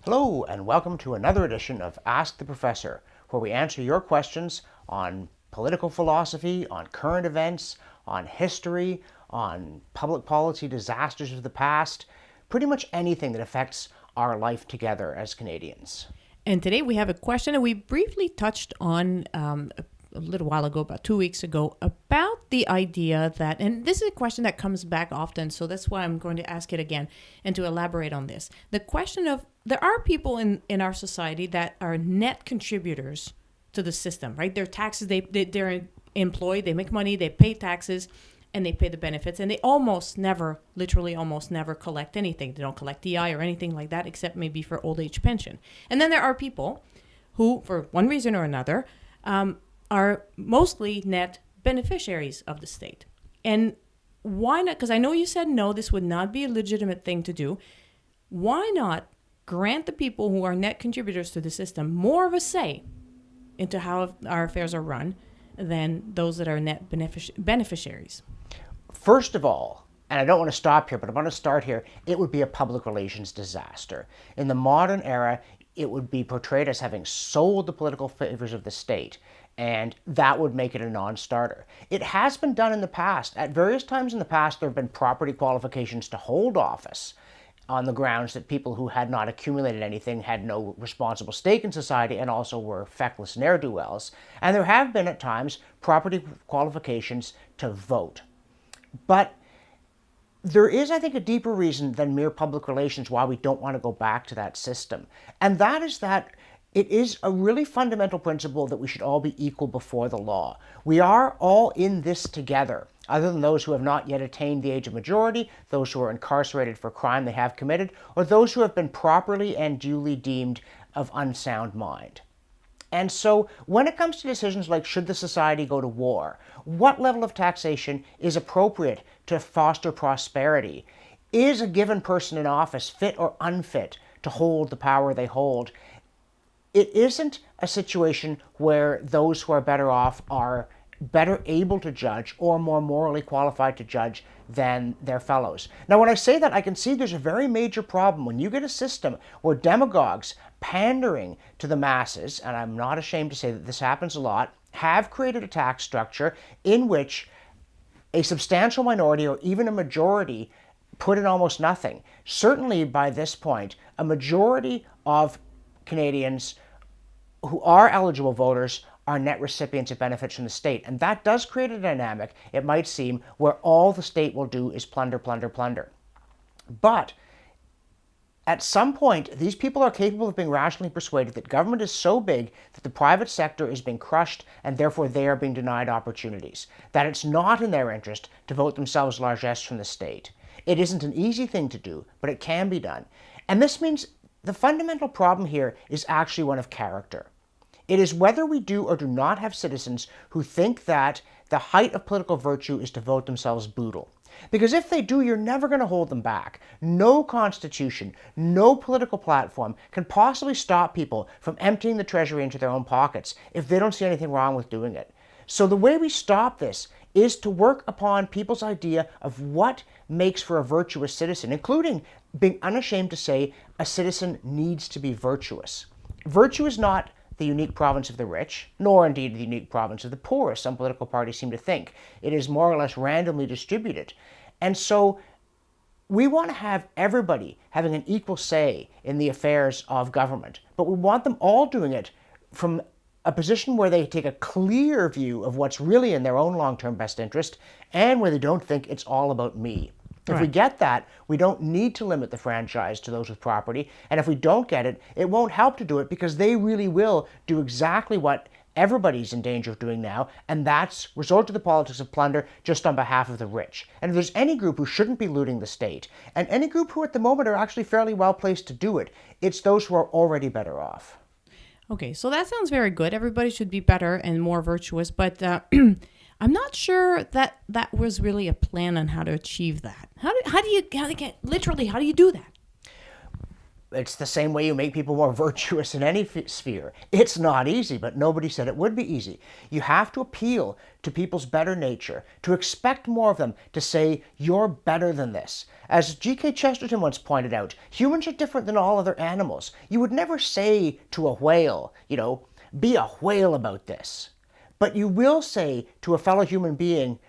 Hello, and welcome to another edition of Ask the Professor, where we answer your questions on political philosophy, on current events, on history, on public policy disasters of the past, pretty much anything that affects our life together as Canadians. And today we have a question that we briefly touched on a little while ago, about 2 weeks ago, about the idea that, and this is a question that comes back often, so that's why I'm going to ask it again and to elaborate on this. The question of, there are people in our society that are net contributors to the system, right? Their taxes, they're employed, they make money, they pay taxes, and they pay the benefits, and they almost never collect anything. They don't collect DI or anything like that, except maybe for old age pension. And then there are people who, for one reason or another, are mostly net beneficiaries of the state. And why not? Because I know you said no, this would not be a legitimate thing to do. Why not grant the people who are net contributors to the system more of a say into how our affairs are run than those that are net beneficiaries? First of all, and I don't want to stop here, but I want to start here, it would be a public relations disaster. In the modern era, it would be portrayed as having sold the political favors of the state, and that would make it a non-starter. It has been done in the past. At various times in the past, there have been property qualifications to hold office on the grounds that people who had not accumulated anything had no responsible stake in society and also were feckless ne'er-do-wells. And there have been at times property qualifications to vote. But there is, I think, a deeper reason than mere public relations why we don't want to go back to that system. And that is that it is a really fundamental principle that we should all be equal before the law. We are all in this together, other than those who have not yet attained the age of majority, those who are incarcerated for crime they have committed, or those who have been properly and duly deemed of unsound mind. And so when it comes to decisions like should the society go to war, what level of taxation is appropriate to foster prosperity? Is a given person in office fit or unfit to hold the power they hold? It isn't a situation where those who are better off are better able to judge or more morally qualified to judge than their fellows. Now, when I say that, I can see there's a very major problem when you get a system where demagogues pandering to the masses, and I'm not ashamed to say that this happens a lot, have created a tax structure in which a substantial minority or even a majority put in almost nothing. Certainly by this point, a majority of Canadians who are eligible voters are net recipients of benefits from the state. And that does create a dynamic, it might seem, where all the state will do is plunder, plunder, plunder. But at some point, these people are capable of being rationally persuaded that government is so big that the private sector is being crushed and therefore they are being denied opportunities. That it's not in their interest to vote themselves largesse from the state. It isn't an easy thing to do, but it can be done. And this means the fundamental problem here is actually one of character. It is whether we do or do not have citizens who think that the height of political virtue is to vote themselves boodle. Because if they do, you're never going to hold them back. No constitution, no political platform can possibly stop people from emptying the treasury into their own pockets if they don't see anything wrong with doing it. So the way we stop this is to work upon people's idea of what makes for a virtuous citizen, including being unashamed to say a citizen needs to be virtuous. Virtue is not the unique province of the rich, nor indeed the unique province of the poor, as some political parties seem to think. It is more or less randomly distributed. And so we want to have everybody having an equal say in the affairs of government, but we want them all doing it from a position where they take a clear view of what's really in their own long-term best interest and where they don't think it's all about me. If we get that, we don't need to limit the franchise to those with property. And if we don't get it, it won't help to do it because they really will do exactly what everybody's in danger of doing now, and that's resort to the politics of plunder just on behalf of the rich. And if there's any group who shouldn't be looting the state, and any group who at the moment are actually fairly well placed to do it, it's those who are already better off. Okay, so that sounds very good. Everybody should be better and more virtuous, but I'm not sure that that was really a plan on how to achieve that. How do you do that? It's the same way you make people more virtuous in any sphere. It's not easy, but nobody said it would be easy. You have to appeal to people's better nature, to expect more of them, to say, you're better than this. As G.K. Chesterton once pointed out, humans are different than all other animals. You would never say to a whale, be a whale about this. But you will say to a fellow human being,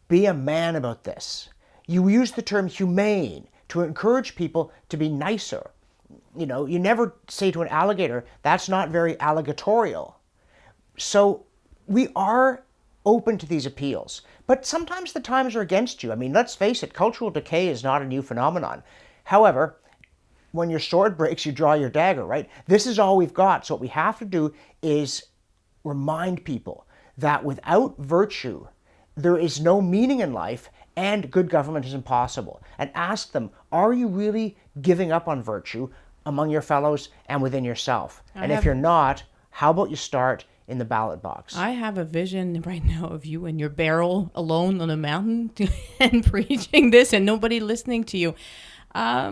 be a man about this. You use the term humane to encourage people to be nicer. You never say to an alligator, that's not very alligatorial. So we are open to these appeals. But sometimes the times are against you. I mean, let's face it, cultural decay is not a new phenomenon. However, when your sword breaks, you draw your dagger, right? This is all we've got. So what we have to do is remind people that without virtue, there is no meaning in life and good government is impossible. And ask them, are you really giving up on virtue among your fellows and within yourself? And if you're not, how about you start in the ballot box? I have a vision right now of you in your barrel alone on a mountain and preaching this and nobody listening to you. I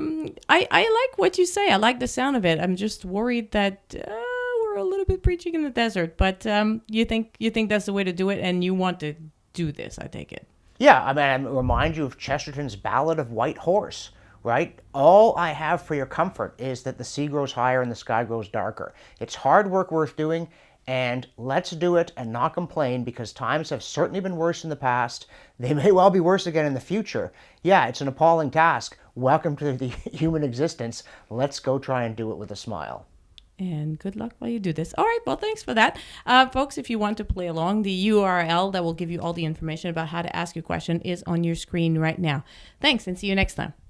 like what you say. I like the sound of it. I'm just worried that we're a little bit preaching in the desert. But you think that's the way to do it, and you want to do this, I take it. Yeah, I mean, I remind you of Chesterton's Ballad of White Horse, right? All I have for your comfort is that the sea grows higher and the sky grows darker. It's hard work worth doing, and let's do it and not complain, because times have certainly been worse in the past. They may well be worse again in the future. Yeah, it's an appalling task. Welcome to the human existence. Let's go try and do it with a smile. And good luck while you do this. All right, well, thanks for that. Folks, if you want to play along, the URL that will give you all the information about how to ask your question is on your screen right now. Thanks, and see you next time.